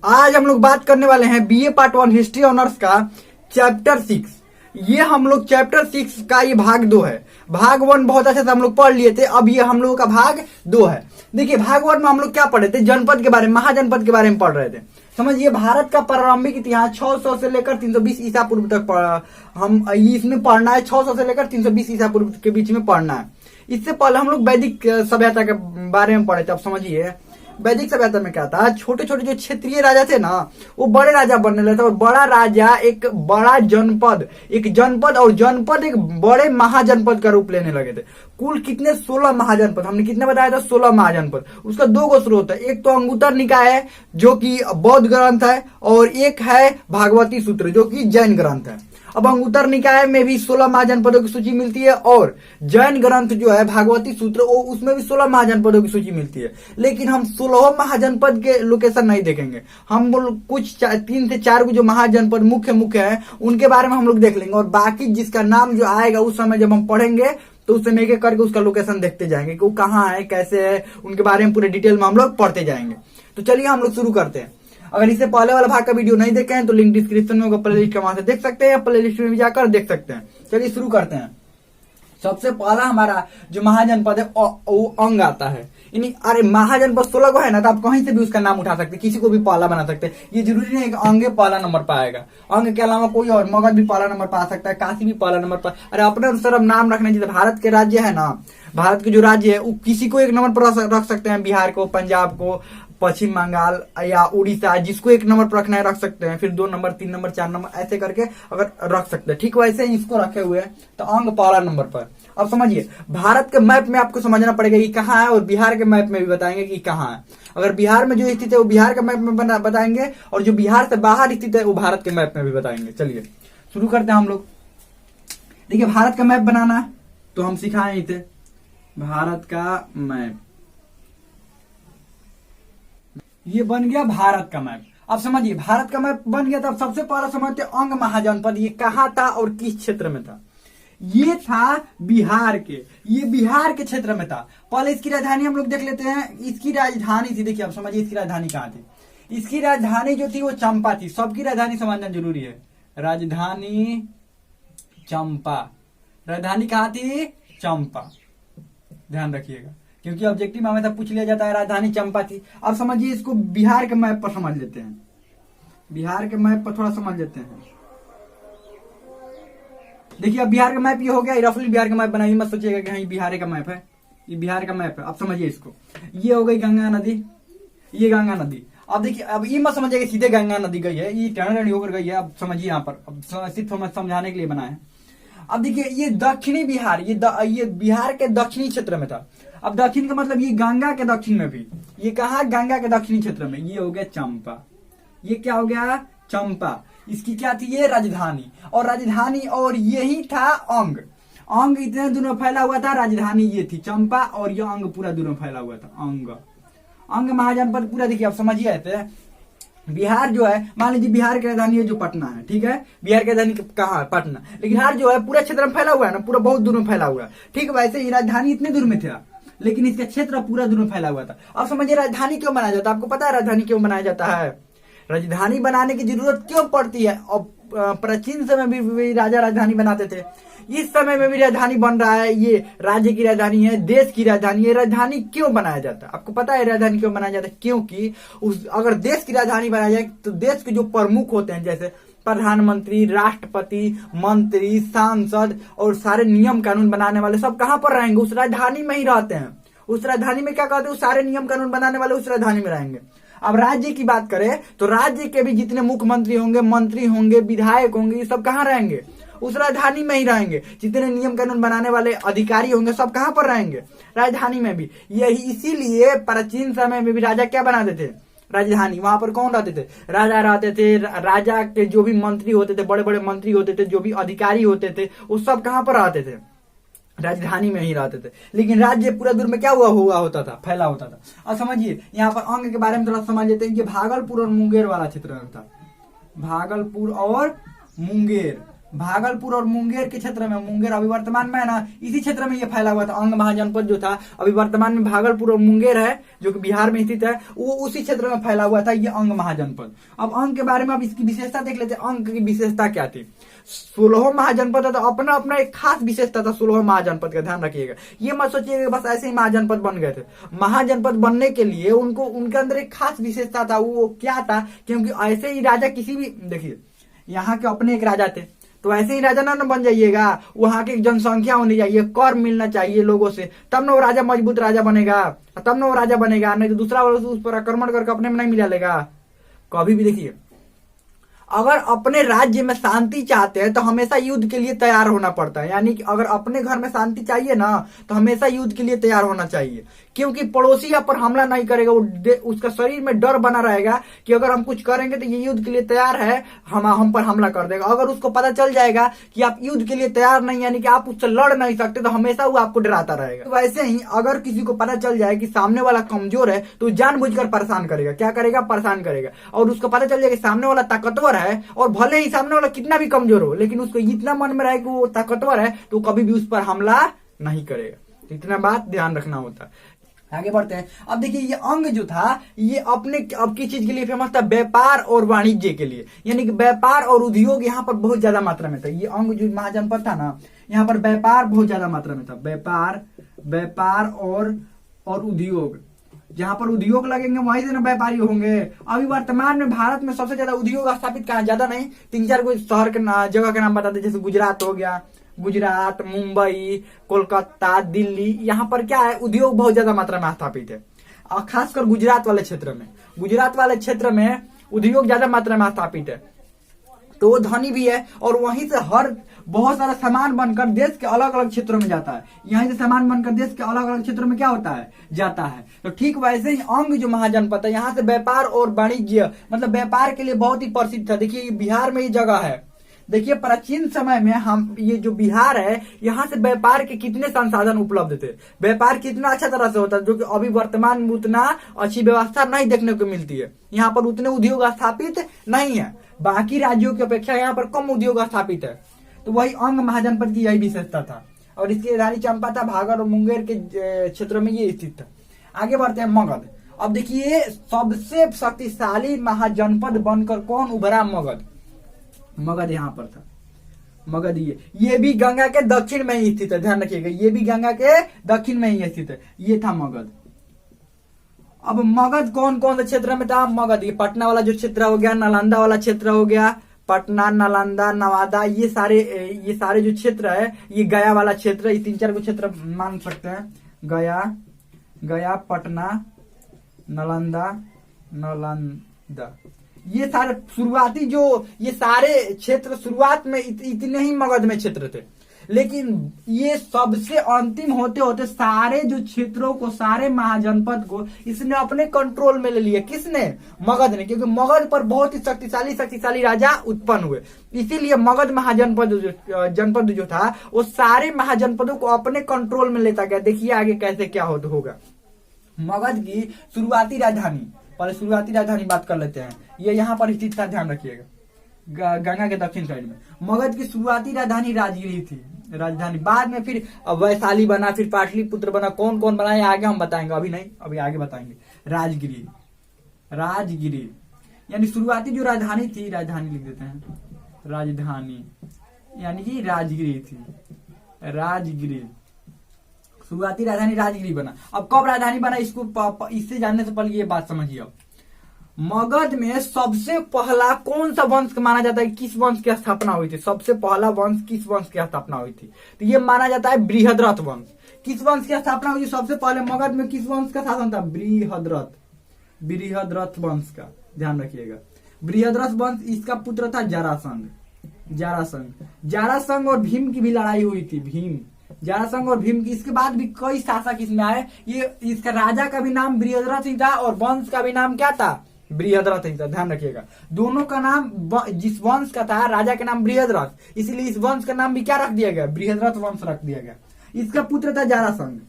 आज हम लोग बात करने वाले हैं बीए पार्ट 1 हिस्ट्री ऑनर्स का चैप्टर 6। ये हम लोग चैप्टर 6 का ये भाग 2 है। भाग 1 बहुत अच्छे से हम लोग पढ़ लिए थे, अब ये हम लोगों का भाग 2 है। देखिए भाग 1 में हम लोग क्या पढ़े थे, जनपद के बारे में, महाजनपद के बारे में पढ़ रहे थे। समझिए भारत का प्रारंभिक इतिहास 600 से लेकर 320 ईसा पूर्व तक हम इसमें पढ़ना है। 600 से लेकर 320 ईसा पूर्व के बीच में पढ़ना है। इससे पहले हम लोग वैदिक सभ्यता के बारे में पढ़े थे। अब समझिए वैदिक सभ्यता में क्या था, छोटे छोटे जो क्षेत्रीय राजा थे ना, वो बड़े राजा बनने लगे थे, और बड़ा राजा एक बड़ा जनपद, एक जनपद, और जनपद एक बड़े महाजनपद का रूप लेने लगे थे। कुल कितने 16 महाजनपद, हमने कितने बताया था, 16 महाजनपद। उसका 2 गो स्रोत है, एक तो अंगुत्तर निकाय है जो कि बौद्ध ग्रंथ है, और एक है भागवती सूत्र जो कि जैन ग्रंथ है। अब अंगुत्तर निकाय में भी 16 महाजनपदों की सूची मिलती है, और जैन ग्रंथ जो है भागवती सूत्र उसमें भी 16 महाजनपदों की सूची मिलती है। लेकिन हम 16 महाजनपद के लोकेशन नहीं देखेंगे, हम कुछ 3 से 4 जो महाजनपद मुख्य हैं उनके बारे में हम लोग देख लेंगे, और बाकी जिसका नाम जो आएगा उस समय जब हम पढ़ेंगे तो उससे एक एक करके उसका लोकेशन देखते जाएंगे कि वो कहाँ है, कैसे है, उनके बारे में पूरे डिटेल में हम लोग पढ़ते जाएंगे। तो चलिए हम लोग शुरू करते हैं। अगर इससे पहले वाला भाग का वीडियो नहीं देखे हैं तो लिंक डिस्क्रिप्शन में होगा, प्लेलिस्ट के वहां से देख सकते हैं, प्लेलिस्ट में भी जाकर देख सकते हैं। चलिए शुरू करते हैं। सबसे पहला हमारा जो महाजनपद है वो अंग आता है। अरे महाजनपद 16 को है ना, तो आप कहीं से भी उसका नाम उठा सकते, किसी को भी पहला बना सकते। ये जरूरी नहीं है कि अंग पहला नंबर पाएगा, अंग के अलावा कोई और मगध भी पहला नंबर पा सकता है, काशी भी पहला नंबर पा। अरे अपने अनुसार नाम रखना चाहिए। भारत के राज्य है ना, भारत के जो राज्य है वो किसी को एक नंबर पर रख सकते हैं, बिहार को, पंजाब को, पश्चिम बंगाल या उड़ीसा, जिसको 1 नंबर पर रखना है रख सकते हैं, फिर 2 नंबर, 3 नंबर, 4 नंबर ऐसे करके अगर रख सकते हैं। ठीक वैसे इसको रखे हुए हैं तो अंग पहला नंबर पर। अब समझिए भारत के मैप में आपको समझना पड़ेगा कि कहाँ है, और बिहार के मैप में भी बताएंगे कि कहाँ है। अगर बिहार में जो स्थित है वो बिहार के मैप में बताएंगे, और जो बिहार से बाहर स्थित है वो भारत के मैप में भी बताएंगे। चलिए शुरू करते हैं हम लोग। देखिए भारत का मैप बनाना है तो हम सिखाएं इसे, भारत का मैप। ये बन गया भारत का मैप। अब समझिए भारत का मैप बन गया, तब सबसे पहला समझते अंग महाजनपद ये कहाँ था और किस क्षेत्र में था। ये था बिहार के, ये बिहार के क्षेत्र में था। पहले इसकी राजधानी हम लोग देख लेते हैं। इसकी राजधानी थी, देखिए अब समझिए इसकी राजधानी कहाँ थी। इसकी राजधानी जो थी वो चंपा थी। सबकी राजधानी समझना जरूरी है। राजधानी चंपा, राजधानी कहाँ थी, चंपा, ध्यान रखिएगा क्योंकि ऑब्जेक्टिव में हमेशा पूछ लिया जाता है। राजधानी चंपा थी। अब समझिए इसको बिहार के मैप पर समझ लेते हैं, बिहार के मैप पर थोड़ा समझ लेते हैं। देखिए अब बिहार का मैप ये हो गया, रफली बिहार का मैप बनाइए, मत सोचिएगा कि हाँ ये बिहार का मैप है, ये बिहार का मैप है। अब समझिए इसको, ये हो गई गंगा नदी, ये गंगा नदी। अब देखिए अब ये मत समझिएगा सीधे गंगा नदी गई है, ये टर्न होकर गई है। अब समझिए यहाँ पर, अब सिर्फ समझाने के लिए बना है। अब देखिए ये दक्षिणी बिहार, ये बिहार के दक्षिणी क्षेत्र में था। अब दक्षिण का मतलब ये गंगा के दक्षिण में भी, ये कहा गंगा के दक्षिणी क्षेत्र में, ये हो गया चंपा। ये क्या हो गया, चंपा। इसकी क्या थी, ये राजधानी, और राजधानी, और यही था अंग। अंग इतने दूर में फैला हुआ था, राजधानी ये थी चंपा, और ये अंग पूरा दूर में फैला हुआ था, अंग। अंग महाजनपद पूरा। देखिए अब समझिए ऐसे, बिहार जो है, मान लीजिए बिहार की राजधानी है जो पटना है, ठीक है, बिहार की राजधानी कहाँ है, पटना। लेकिन बिहार जो है पूरा क्षेत्र में फैला हुआ है ना, पूरा बहुत दूर में फैला हुआ है। ठीक वैसे ये राजधानी इतने दूर में था, लेकिन इसका क्षेत्र पूरा दूर में फैला हुआ था। अब समझिए राजधानी क्यों बनाया जाता है, आपको पता है राजधानी क्यों बनाया जाता है, राजधानी बनाने की जरूरत क्यों पड़ती है। और प्राचीन समय में भी राजा राजधानी बनाते थे, इस समय में भी राजधानी बन रहा है। ये राज्य की राजधानी है, देश की राजधानी है। राजधानी क्यों बनाया जाता है, आपको पता है राजधानी क्यों बनाया जाता है, क्योंकि अगर देश की राजधानी बनाया जाए तो देश के जो प्रमुख होते हैं, जैसे प्रधानमंत्री, राष्ट्रपति, मंत्री, सांसद और सारे नियम कानून बनाने वाले सब कहां पर रहेंगे, उस राजधानी में ही रहते हैं। उस राजधानी में क्या कहते हैं, सारे नियम कानून बनाने वाले उस राजधानी में रहेंगे। अब राज्य की बात करें तो राज्य के भी जितने मुख्यमंत्री होंगे, मंत्री होंगे, विधायक होंगे, ये सब कहाँ रहेंगे, उस राजधानी में ही रहेंगे। जितने नियम कानून बनाने वाले अधिकारी होंगे सब कहाँ पर रहेंगे, राजधानी में भी। यही इसीलिए प्राचीन समय में भी राजा क्या बनाते थे, राजधानी। वहां पर कौन रहते थे, राजा रहते थे। राजा के जो भी मंत्री होते थे, बड़े बड़े मंत्री होते थे, जो भी अधिकारी होते थे, वो सब कहाँ पर रहते थे, राजधानी में ही रहते थे। लेकिन राज्य पूरा दूर में क्या हुआ होता था, फैला होता था। अब समझिए यहाँ पर अंग के बारे में थोड़ा समझ लेते हैं। ये भागलपुर और मुंगेर वाला क्षेत्र था, भागलपुर और मुंगेर, भागलपुर और मुंगेर के क्षेत्र में, मुंगेर अभी वर्तमान में है ना, इसी क्षेत्र में ये फैला हुआ था। अंग महाजनपद जो था अभी वर्तमान में भागलपुर और मुंगेर है जो कि बिहार में स्थित है, वो उसी क्षेत्र में फैला हुआ था ये अंग महाजनपद। अब अंग के बारे में अब इसकी विशेषता देख लेते हैं। अंग की विशेषता क्या थी? 16 महाजनपद था, तो अपना अपना एक खास विशेषता था 16 महाजनपद का, ध्यान रखिएगा। ये मत सोचिएगा बस ऐसे ही महाजनपद बन गए थे। महाजनपद बनने के लिए उनको उनके अंदर एक खास विशेषता था। वो क्या था? क्योंकि ऐसे ही राजा किसी भी, देखिए यहाँ के अपने एक राजा थे, तो ऐसे ही राजा ना बन जाइएगा। वहां की जनसंख्या होनी चाहिए, कर मिलना चाहिए लोगों से, तब ना वो राजा मजबूत राजा बनेगा, तब ना वो राजा बनेगा। नहीं तो दूसरा उस पर आक्रमण करके अपने में नहीं मिला लेगा कभी भी। देखिए अगर अपने राज्य में शांति चाहते हैं तो हमेशा युद्ध के लिए तैयार होना पड़ता है। यानी कि अगर अपने घर में शांति चाहिए ना तो हमेशा युद्ध के लिए तैयार होना चाहिए, क्योंकि पड़ोसी आप पर हमला नहीं करेगा। उसका शरीर में डर बना रहेगा कि अगर हम कुछ करेंगे तो ये युद्ध के लिए तैयार है, हम पर हमला कर देगा। अगर उसको पता चल जाएगा कि आप युद्ध के लिए तैयार नहीं, यानी कि आप उससे लड़ नहीं सकते, तो हमेशा वो आपको डराता रहेगा। तो वैसे ही अगर किसी को पता चल जाए कि सामने वाला कमजोर है तो जानबूझकर परेशान करेगा। क्या करेगा? परेशान करेगा। और उसको पता चल जाए कि सामने वाला ताकतवर है, और भले ही सामने वाला कितना भी कमजोर हो, लेकिन उसको इतना मन में रहे कि वो ताकतवर है, तो कभी भी उस पर हमला नहीं करेगा। तो इतना बात ध्यान रखना होता है। आगे बढ़ते हैं। अब देखिए ये अंग जो था ये अपने अब किस चीज के लिए फेमस था? व्यापार और वाणिज्य के लिए, यानी कि व्यापार और उद्योग यहाँ पर बहुत ज्यादा मात्रा में था। ये अंग जो महाजनपद था ना, यहाँ पर व्यापार बहुत ज्यादा मात्रा में था। व्यापार और उद्योग, जहां पर उद्योग लगेंगे वहीं से ना व्यापारी होंगे। अभी वर्तमान में भारत में सबसे ज्यादा उद्योग स्थापित कहा, ज्यादा नहीं, 3-4 कोई शहर के जगह के नाम बताते, जैसे गुजरात हो गया, गुजरात, मुंबई, कोलकाता, दिल्ली। यहाँ पर क्या है? उद्योग बहुत ज्यादा मात्रा में स्थापित है, और खासकर गुजरात वाले क्षेत्र में उद्योग ज्यादा मात्रा में स्थापित है, तो वो धनी भी है। और वहीं से हर बहुत सारा सामान बनकर देश के अलग अलग क्षेत्रों में जाता है। यहीं से सामान बनकर देश के अलग अलग क्षेत्रों में क्या होता है? जाता है। तो ठीक वैसे ही अंग जो महाजनपद है, यहाँ से व्यापार और वाणिज्य, मतलब व्यापार के लिए बहुत ही प्रसिद्ध था। देखिए बिहार में ये जगह है। देखिए प्राचीन समय में हम ये जो बिहार है, यहाँ से व्यापार के कितने संसाधन उपलब्ध थे, व्यापार कितना अच्छा तरह से होता है, जो कि अभी वर्तमान में उतना अच्छी व्यवस्था नहीं देखने को मिलती है। यहाँ पर उतने उद्योग स्थापित नहीं है, बाकी राज्यों की अपेक्षा यहाँ पर कम उद्योग स्थापित है। तो वही अंग महाजनपद की यही विशेषता था, और इसकी राजधानी चंपाता, भागल और मुंगेर के क्षेत्रों में ये स्थित था। आगे बढ़ते हैं मगध। अब देखिए सबसे शक्तिशाली महाजनपद बनकर कौन उभरा? मगध यहाँ पर था। मगध ये भी गंगा के दक्षिण में ही स्थित है, ध्यान रखिएगा, ये भी गंगा के दक्षिण में ही स्थित है। ये था मगध। अब मगध कौन कौन से क्षेत्र में था? मगध ये पटना वाला जो क्षेत्र हो गया, नालंदा वाला क्षेत्र हो गया, पटना, नालंदा, नवादा, ये सारे जो क्षेत्र है, ये गया वाला क्षेत्र, ये 3-4 को क्षेत्र मान सकते हैं। गया, पटना, नालंदा, ये सारे शुरुआती जो ये सारे क्षेत्र शुरुआत में इतने ही मगध में क्षेत्र थे, लेकिन ये सबसे अंतिम होते होते सारे जो क्षेत्रों को, सारे महाजनपद को इसने अपने कंट्रोल में ले लिया। किसने? मगध ने, क्योंकि मगध पर बहुत ही शक्तिशाली राजा उत्पन्न हुए, इसीलिए मगध जनपद जो था वो सारे महाजनपदों को अपने कंट्रोल में लेता गया। देखिए आगे कैसे क्या होगा। मगध की शुरुआती राजधानी, पहले शुरुआती राजधानी बात कर लेते हैं। ये यहाँ पर स्थित था, ध्यान रखिएगा, गंगा के दक्षिण साइड में। मगध की शुरुआती राजधानी राजगिरी थी। बाद में फिर वैशाली बना, फिर पाटलिपुत्र बना। कौन कौन बना ये आगे हम बताएंगे, अभी नहीं, अभी आगे बताएंगे। राजगिरी यानी शुरुआती जो राजधानी थी, राजधानी लिख देते हैं, राजधानी यानी कि राजगिरी थी। राजगिरी शुरुआती राजधानी राजगिरी बना। अब कब राजधानी बना, इससे जानने से पहले ये बात समझिए। अब मगध में सबसे पहला कौन सा वंश माना जाता है? किस वंश की स्थापना हुई थी? सबसे पहला वंश किस वंश की स्थापना हुई थी? तो ये माना जाता है बृहद्रथ वंश। किस वंश की स्थापना हुई? सबसे पहले मगध में किस वंश का शासन था? बृहद्रथ वंश का, ध्यान रखिएगा। बृहद्रथ वंश, इसका पुत्र था जारासंग और भीम की भी लड़ाई हुई थी। जारासंग और भीम की, इसके बाद भी कई शासक इसमें आए। ये इसका राजा का भी नाम बृहद्रथ ही था और वंश का भी नाम क्या था? बृहद्रथ ही था, ध्यान रखिएगा। दोनों का नाम, जिस वंश का था राजा का नाम बृहद्रथ, इसलिए इस वंश का नाम भी क्या रख दिया गया? बृहद्रथ वंश रख दिया गया। इसका पुत्र था जारासंग।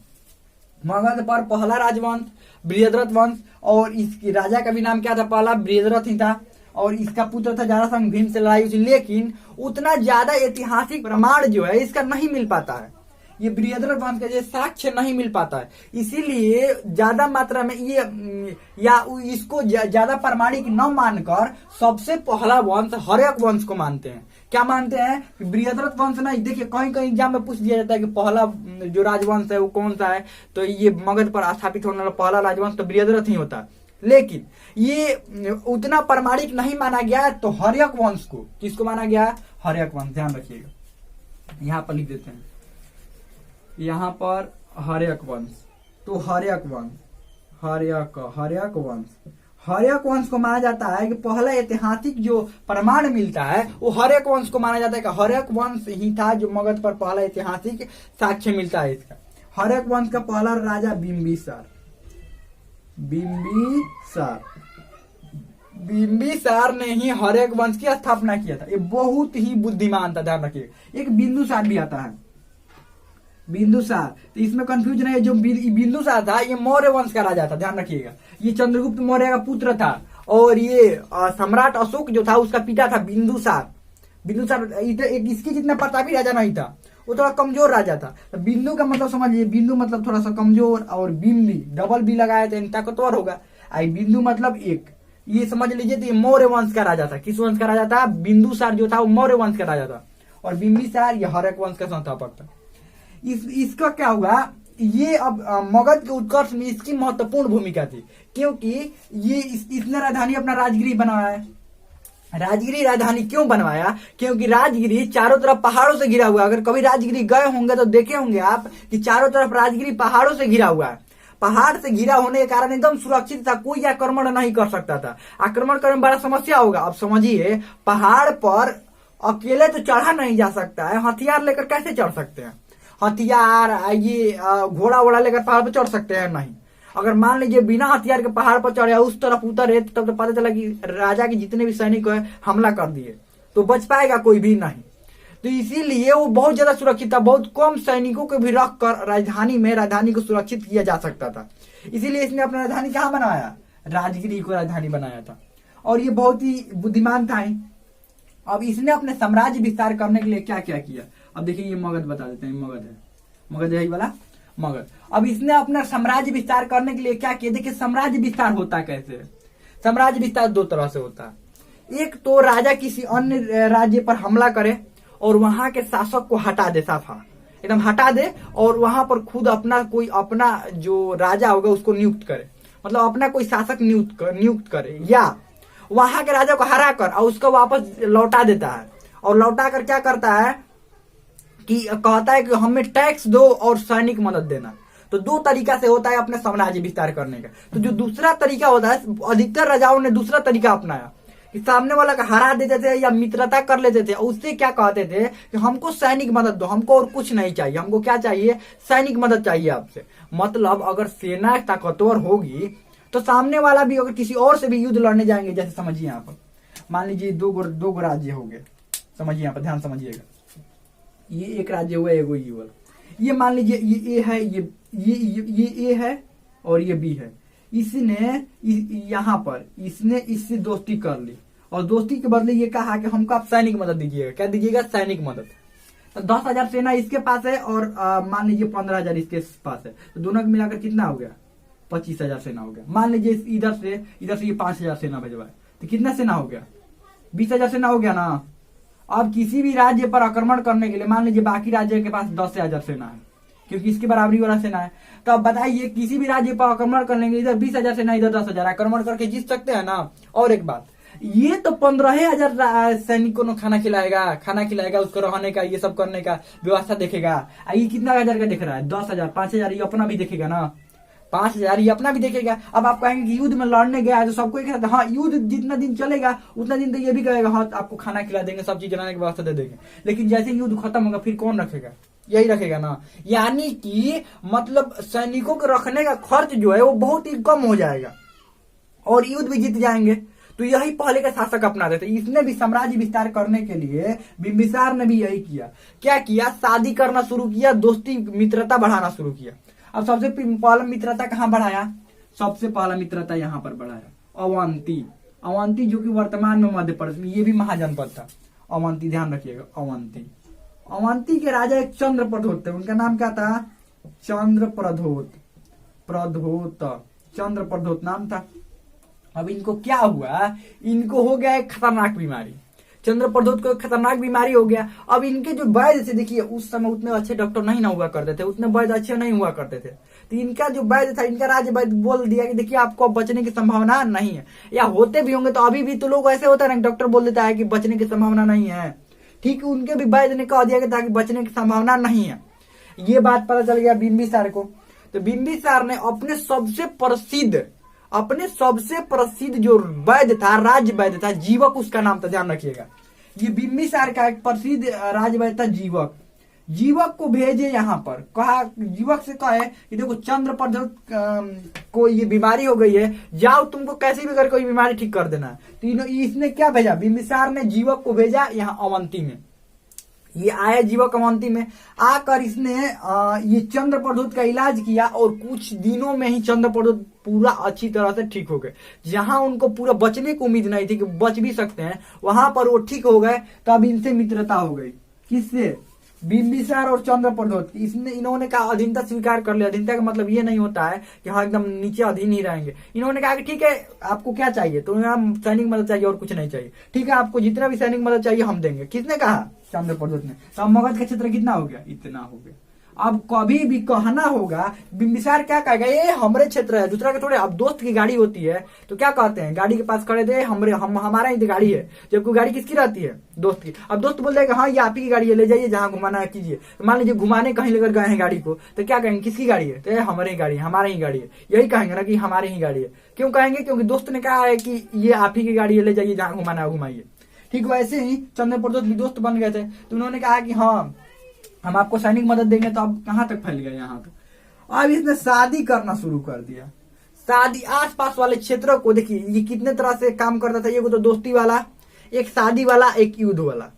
मगध पर पहला राजवंश बृहद्रथ वंश, और इसकी राजा का भी नाम क्या था? पहला बृहद्रथ ही था। और इसका पुत्र था जरासंध, भीम से लड़ाई हुई, लेकिन उतना ज्यादा ऐतिहासिक प्रमाण जो है इसका नहीं मिल पाता है। ये बृहद्रथ वंश का साक्ष्य नहीं मिल पाता है, इसीलिए ज्यादा मात्रा में ये या इसको ज्यादा प्रमाणिक न मानकर सबसे पहला वंश हर्यक वंश को मानते हैं। क्या मानते हैं? बृहद्रथ वंश नहीं। देखिए कहीं कहीं एग्जाम में पूछ दिया जाता है कि पहला जो राजवंश है वो कौन सा है, तो ये मगध पर स्थापित होने वाला पहला राजवंश तो बृहद्रथ ही होता है, लेकिन ये उतना प्रमाणिक नहीं माना गया है। तो हर्यक वंश को किसको माना गया है? हर्यक वंश। ध्यान रखिएगा, यहाँ पर लिख देते हैं, यहाँ पर हर्यक वंश। तो हर्यक वंश, हर्यक वंश, हर्यक वंश को माना जाता है कि पहला ऐतिहासिक जो प्रमाण मिलता है वो हर्यक वंश को माना जाता है कि हर्यक वंश ही था जो मगध पर पहला ऐतिहासिक साक्ष्य मिलता है इसका। हर्यक वंश का पहला राजा बिंबिसार, बिंबिसार ने ही हर्यक वंश की स्थापना किया था। ये बहुत ही बुद्धिमान था, ध्यान रखिएगा। एक बिंदुसार भी आता है, बिंदुसार, तो इसमें कंफ्यूज नहीं है। जो बिंदुसार था ये मौर्य वंश का राजा था, ध्यान रखिएगा। ये चंद्रगुप्त मौर्य का पुत्र था और ये सम्राट अशोक जो था उसका पिता था बिंदुसार। बिंदुसार इसकी जितना प्रतापी राजा नहीं था, वो थोड़ा कमजोर राजा था। तो बिंदु का मतलब समझिए, बिंदु मतलब थोड़ा सा कमजोर, और बिंबी डबल बी लगाया तो ताकतवर होगा। आई बिंदु मतलब एक, ये समझ लीजिए। तो ये मौर्य वंश का राजा था। किस वंश का राजा था? बिंदुसार जो था वो मौर्य वंश का राजा था, और बिंबिसार ये हर्यक वंश का संस्थापक था। इसका क्या हुआ, ये अब मगध के उत्कर्ष में इसकी महत्वपूर्ण भूमिका थी, क्योंकि ये इसने राजधानी अपना राजगिरी बनवाया है। राजगिरी राजधानी क्यों बनवाया? क्योंकि राजगिरी चारों तरफ पहाड़ों से घिरा हुआ है। अगर कभी राजगिरी गए होंगे तो देखे होंगे आप कि चारों तरफ राजगिरी पहाड़ों से घिरा हुआ है। पहाड़ से घिरा होने के कारण एकदम सुरक्षित था, कोई आक्रमण नहीं कर सकता था। आक्रमण करने में बड़ा समस्या होगा। अब समझिए, पहाड़ पर अकेले तो चढ़ा नहीं जा सकता है, हथियार लेकर कैसे चढ़ सकते हैं? हथियार ये घोड़ा वोड़ा लेकर पहाड़ पर चढ़ सकते हैं? नहीं। अगर मान लीजिए बिना हथियार के पहाड़ पर चढ़े, उस तरफ उतरे, तब तो पता चला कि राजा के जितने भी सैनिक है हमला कर दिए, तो बच पाएगा कोई भी नहीं। तो इसीलिए वो बहुत ज्यादा सुरक्षित था। बहुत कम सैनिकों को भी रख कर राजधानी को सुरक्षित किया जा सकता था। इसीलिए इसने अपना राजधानी कहाँ बनवाया? राजगिरी को राजधानी बनाया था, और ये बहुत ही बुद्धिमान था। अब इसने अपने साम्राज्य विस्तार करने के लिए क्या क्या किया? अब देखिए, ये मगध बता देते हैं, मगध है यही वाला मगध। अब इसने अपना साम्राज्य विस्तार करने के लिए क्या किया? देखिए, साम्राज्य विस्तार होता कैसे? साम्राज्य विस्तार दो तरह से होता है। एक तो राजा किसी अन्य राज्य पर हमला करे और वहां के शासक को हटा दे, साफा एकदम हटा दे, और वहां पर खुद अपना जो राजा होगा उसको नियुक्त करे, मतलब अपना कोई शासक नियुक्त करे, या वहां के राजा को हरा कर और उसको वापस लौटा देता है। और लौटा कर क्या करता है कि कहता है कि हमें टैक्स दो और सैनिक मदद देना। तो दो तरीका से होता है अपने साम्राज्य विस्तार करने का। तो जो दूसरा तरीका होता है, अधिकतर राजाओं ने दूसरा तरीका अपनाया कि सामने वाला का हरा देते थे या मित्रता कर लेते थे। उससे क्या कहते थे कि हमको सैनिक मदद दो, हमको और कुछ नहीं चाहिए, हमको क्या चाहिए? सैनिक मदद चाहिए आपसे। मतलब अगर सेना ताकतवर होगी तो सामने वाला भी अगर किसी और से भी युद्ध लड़ने जाएंगे, जैसे समझिए यहाँ पर मान लीजिए दो गो राज्य हो गए, समझिए यहाँ पर ध्यान समझिएगा। ये एक राज्य हुआ, एगो ये वाला। ये मान लीजिए ये ए है, ये ए है और ये बी है। इसने यहाँ पर इसने इससे दोस्ती कर ली और दोस्ती के बदले ये कहा कि हमको आप सैनिक मदद दीजिएगा। क्या दीजिएगा? सैनिक मदद। तो 10,000 सेना इसके पास है और मान लीजिए 15,000 इसके पास है, तो दोनों को मिलाकर कितना हो गया? 25,000 सेना हो गया। मान लीजिए इधर से ये 5,000 सेना भेजवाए, तो कितना सेना हो गया? 20,000 सेना हो गया ना। अब किसी भी राज्य पर आक्रमण करने के लिए मान लीजिए बाकी राज्य के पास 10,000 सेना है, क्योंकि इसके बराबरी वाला सेना है। तो अब बताइए, किसी भी राज्य पर आक्रमण करने के लिए इधर 20,000 सेना, इधर 10,000, आक्रमण करके जीत सकते हैं ना। और एक बात, ये तो 15,000 सैनिकों को खाना खिलाएगा, उसको रहने का, ये सब करने का व्यवस्था देखेगा। ये कितना हजार का देख रहा है? 10,000, 5,000 ये अपना भी देखेगा ना, 5,000 ये अपना भी देखेगा। अब आप कहेंगे कि युद्ध में लड़ने गया है तो सबको एक साथ, हाँ युद्ध जितना दिन चलेगा उतना दिन तो ये भी कहेगा हाँ आपको खाना खिला देंगे, सब चीज बनाने की व्यवस्था दे देंगे। लेकिन जैसे युद्ध खत्म होगा फिर कौन रखेगा? यही रखेगा ना। यानी कि मतलब सैनिकों के रखने का खर्च जो है वो बहुत ही कम हो जाएगा और युद्ध भी जीत जाएंगे। तो यही पहले के शासक अपनाते थे। इसने भी साम्राज्य विस्तार करने के लिए बिंबिसार ने भी यही किया। क्या किया? शादी करना शुरू किया, दोस्ती मित्रता बढ़ाना शुरू किया। अब सबसे पहला मित्रता कहाँ बढ़ाया? सबसे पहला मित्रता यहाँ पर बढ़ाया, अवंती जो कि वर्तमान में मध्य प्रदेश में, ये भी महाजनपद था। अवंती, ध्यान रखिएगा, अवंती। अवंती के राजा एक चंद्रप्रधोत थे, उनका नाम क्या था? चंद्रप्रधोत, चंद्रप्रधोत नाम था। अब इनको क्या हुआ? इनको हो गया एक खतरनाक बीमारी। चंद्रप्रधोत को एक खतरनाक बीमारी हो गया। अब इनके जो वैद्य थे, देखिए उस समय उतने अच्छे डॉक्टर नहीं ना हुआ करते थे, उतने वैद्य अच्छे नहीं हुआ करते थे। तो इनका जो वैद्य था, इनका राज वैद्य बोल दिया कि देखिए आपको अब बचने की संभावना नहीं है, या होते भी होंगे तो अभी भी तो लोग ऐसे होता है ना, डॉक्टर बोल देता है कि बचने की संभावना नहीं है। ठीक, उनके भी वैद्य ने कह दिया कि बचने की संभावना नहीं है। ये बात पता चल गया बिंबिसार को। तो बिंबिसार ने अपने सबसे प्रसिद्ध जो वैद्य था, राज वैद्य था, जीवक उसका नाम था, ध्यान रखिएगा। ये बिंबिसार का एक प्रसिद्ध राज वैद्य था जीवक। जीवक को भेजे यहाँ पर, कहा जीवक से कहे कि देखो चंद्रप्रधोत को ये बीमारी हो गई है, जाओ तुमको कैसे भी करके कोई बीमारी ठीक कर देना है। तो इसने क्या भेजा? बिंबिसार ने जीवक को भेजा यहाँ अवंती में। ये आया जीवक अवंती में, आकर इसने ये चंद्रप्रधोत का इलाज किया और कुछ दिनों में ही चंद्रप्रधोत पूरा अच्छी तरह से ठीक हो गए। जहां उनको पूरा बचने की उम्मीद नहीं थी कि बच भी सकते हैं, वहां पर वो ठीक हो गए। तो अब इनसे मित्रता हो गई। किससे? बिंबिसार और चंद्रप्रधोत। इन्होंने कहा अधीनता स्वीकार कर लिया। अधीनता का मतलब ये नहीं होता है कि हाँ एकदम नीचे अधीन ही रहेंगे। इन्होंने कहा कि ठीक है, आपको क्या चाहिए? तो यहाँ सैनिक मदद चाहिए और कुछ नहीं चाहिए। ठीक है, आपको जितना भी सैनिक मदद चाहिए हम देंगे। किसने कहा? चंद्रप्रधोत ने। तो अब मगध का क्षेत्र कितना हो गया? इतना हो गया। अब कभी भी कहना होगा, बिंबिसार क्या कहेगा? ये हमारे क्षेत्र है, दूसरा के थोड़े। अब दोस्त की गाड़ी होती है तो क्या कहते हैं? गाड़ी के पास खड़े थे, हमारा ही तो गाड़ी है। जब कोई गाड़ी किसकी रहती है? दोस्त की। अब दोस्त बोल देगा हाँ ये आप ही की गाड़ी है, ले जाइए जहां घुमाना है कीजिए। तो मान लीजिए घुमाने कहीं लेकर गए हैं गाड़ी को, तो क्या कहेंगे? किसकी गाड़ी है? तो हमारी ही गाड़ी है, हमारी ही गाड़ी है। यही कहेंगे ना कि हमारी ही गाड़ी है। क्यों कहेंगे? क्योंकि दोस्त ने कहा है कि ये आप ही की गाड़ी है, ले जाइए जहां घुमाना है घुमाइए। ठीक, वैसे ही चंद्रप्रधोत भी दोस्त बन गए थे। तो उन्होंने कहा कि हाँ हम आपको सैनिक मदद देंगे। तो अब कहां तक फैल गया? यहाँ तक। अब इसने शादी करना शुरू कर दिया। शादी आसपास वाले क्षेत्रों को, देखिए ये कितने तरह से काम करता था। ये तो दोस्ती वाला, एक शादी वाला, एक युद्ध वाला।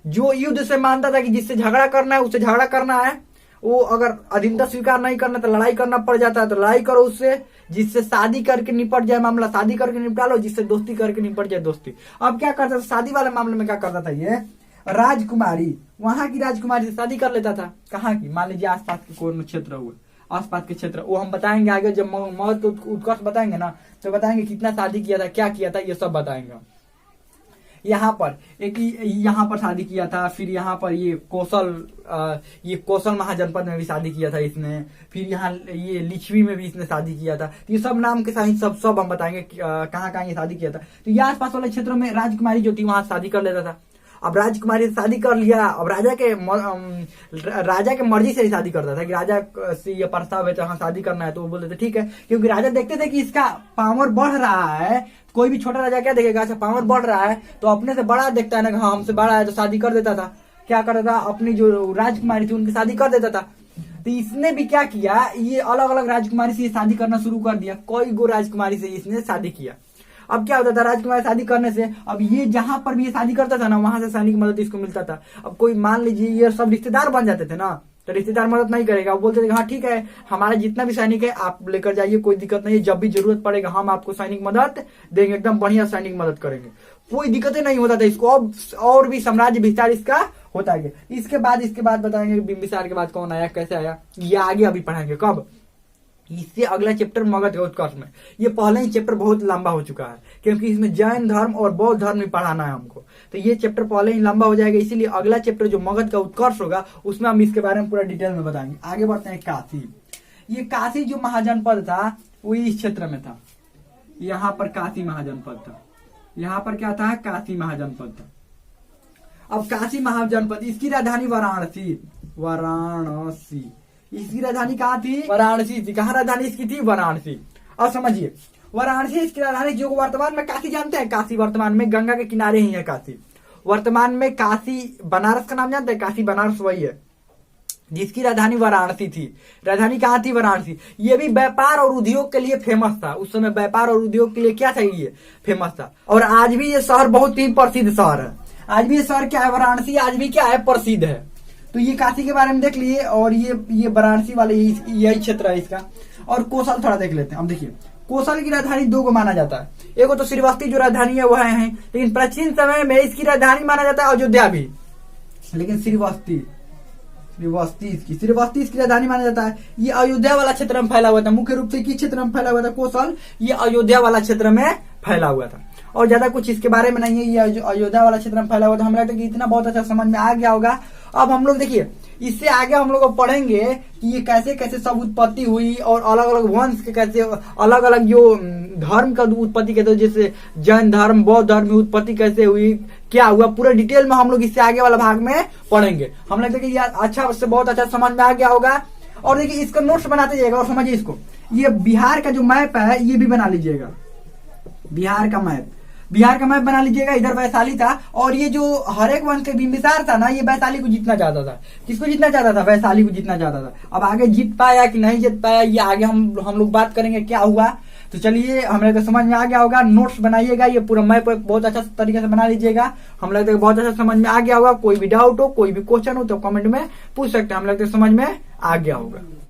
जो युद्ध से मानता था कि जिससे झगड़ा करना है उससे झगड़ा करना है, वो अगर अधीनता स्वीकार नहीं करना तो लड़ाई करना पड़ जाता है, तो लड़ाई करो उससे। जिससे शादी करके निपट जाए मामला, शादी करके निपटा लो। जिससे दोस्ती करके निपट जाए, दोस्ती। अब क्या करता था शादी वाले मामले में? क्या करता था ये? राजकुमारी, वहां की राजकुमारी से शादी कर लेता था। कहाँ की? मान लीजिए आसपास के कोई क्षेत्र हुए, आसपास के क्षेत्र, वो हम बताएंगे आगे जब मगध उत्कर्ष बताएंगे ना, तो बताएंगे कितना शादी किया था, क्या किया था, ये सब बताएंगे। यहाँ पर यहाँ पर शादी किया था। फिर यहाँ पर ये कौशल महाजनपद में भी शादी किया था इसने। फिर यहाँ ये लिच्छवी में भी इसने शादी किया था। तो ये सब नाम के साथ सब हम बताएंगे कहाँ कहाँ ये शादी किया था। तो ये आसपास वाले क्षेत्रों में राजकुमारी जो थी वहां शादी कर लेता था। अब राजकुमारी से शादी कर लिया। अब राजा के मर्जी से ही शादी करता था कि राजा से ये प्रस्ताव है तो हाँ शादी करना है, तो वो बोलते थे ठीक है। क्योंकि राजा देखते थे कि इसका पावर बढ़ रहा है। कोई भी छोटा राजा क्या देखेगा? अच्छा पावर बढ़ रहा है तो अपने से बड़ा देखता है ना, हाँ हमसे बड़ा है, तो शादी कर देता था। क्या करता था? अपनी जो राजकुमारी थी उनकी शादी कर देता था। तो इसने भी क्या किया? ये अलग अलग राजकुमारी से शादी करना शुरू कर दिया। कोई गो राजकुमारी से इसने शादी किया। अब क्या होता था? राजकुमारी शादी करने से अब ये जहां पर भी ये शादी करता था ना, वहां से सैनिक मदद इसको मिलता था। अब कोई मान लीजिए ये सब रिश्तेदार बन जाते थे ना, तो रिश्तेदार मदद नहीं करेगा। वो बोलते थे हाँ ठीक है, हमारा जितना भी सैनिक है आप लेकर जाइए, कोई दिक्कत नहीं है, जब भी जरूरत पड़ेगा हम आपको सैनिक मदद देंगे, एकदम बढ़िया सैनिक मदद करेंगे, कोई दिक्कतें नहीं होता था इसको। अब और भी साम्राज्य विस्तार इसका होता गया। इसके बाद बताएंगे बिंबिसार के बाद कौन आया, कैसे आया, ये आगे अभी पढ़ाएंगे। कब? इससे अगला चैप्टर मगध के उत्कर्ष में। ये पहले ही चैप्टर बहुत लंबा हो चुका है क्योंकि इसमें जैन धर्म और बौद्ध धर्म भी पढ़ाना है हमको, तो ये चैप्टर पहले ही लंबा हो जाएगा। इसीलिए अगला चैप्टर जो मगध का उत्कर्ष होगा उसमें हम इसके बारे में पूरा डिटेल में बताएंगे। आगे बढ़ते हैं काशी। ये काशी जो महाजनपद था वो इस क्षेत्र में था। यहाँ पर काशी महाजनपद था। यहाँ पर क्या था? काशी महाजनपद था। अब काशी महाजनपद, इसकी राजधानी वाराणसी। इसकी राजधानी कहाँ थी? वाराणसी थी। कहाँ राजधानी इसकी थी? वाराणसी। अब समझिए, वाराणसी इसकी राजधानी, जो वर्तमान में काशी जानते हैं, काशी वर्तमान में गंगा के किनारे ही है काशी। वर्तमान में काशी, बनारस का नाम जानते हैं? काशी बनारस वही है जिसकी राजधानी वाराणसी थी। राजधानी कहाँ थी? वाराणसी। ये भी व्यापार और उद्योग के लिए फेमस था। उस समय व्यापार और उद्योग के लिए क्या था? ये फेमस था। और आज भी ये शहर बहुत ही प्रसिद्ध शहर है। आज भी ये शहर क्या है? वाराणसी आज भी क्या है? प्रसिद्ध है। तो ये काशी के बारे में देख लिए, और ये वाराणसी वाले यही क्षेत्र है इसका। और कौशल थोड़ा देख लेते हैं। अब देखिए, कौशल की राजधानी दो को माना जाता है। एक तो श्रीवस्ती जो राजधानी है वह है, लेकिन प्राचीन समय में इसकी राजधानी माना जाता है अयोध्या भी, लेकिन श्रीवस्ती इसकी राजधानी माना जाता है। ये अयोध्या वाला क्षेत्र में फैला हुआ था, मुख्य रूप से किस क्षेत्र में फैला हुआ था कौशल, ये अयोध्या वाला क्षेत्र में फैला हुआ था, और ज्यादा कुछ इसके बारे में नहीं है। ये अयोध्या वाला क्षेत्र में फैला हुआ था। हमें लगता है कि इतना बहुत अच्छा समझ में आ गया होगा। अब हम लोग देखिए इससे आगे हम लोग पढ़ेंगे कि ये कैसे कैसे सब उत्पत्ति हुई और अलग अलग वंश के कैसे अलग अलग जो धर्म का उत्पत्ति कैसे, जैसे जैन धर्म, बौद्ध धर्म में उत्पत्ति कैसे हुई, क्या हुआ, पूरा डिटेल में हम लोग इससे आगे वाला भाग में पढ़ेंगे। हम लगता है कि यार अच्छा से बहुत अच्छा समझ में आ गया होगा। और देखिए इसका नोट्स बनाते जाइएगा और समझिए इसको। ये बिहार का जो मैप है ये भी बना लीजिएगा, बिहार का मैप बना लीजिएगा। इधर वैशाली था, और ये जो हर एक वंश के बिंबिसार था ना, ये वैशाली को जीतना चाहता था। किसको जीतना चाहता था? वैशाली को जीतना चाहता था। अब आगे जीत पाया कि नहीं जीत पाया, ये आगे हम लोग बात करेंगे क्या हुआ। तो चलिए, हमें तो समझ में आ गया होगा। नोट्स बनाइएगा, ये पूरा मैप बहुत अच्छा तरीके से बना लीजिएगा। हम लगता है बहुत अच्छा समझ में आ गया होगा। कोई भी डाउट हो, कोई भी क्वेश्चन हो तो कमेंट में पूछ सकते हैं। हम लगता है समझ में आ गया होगा।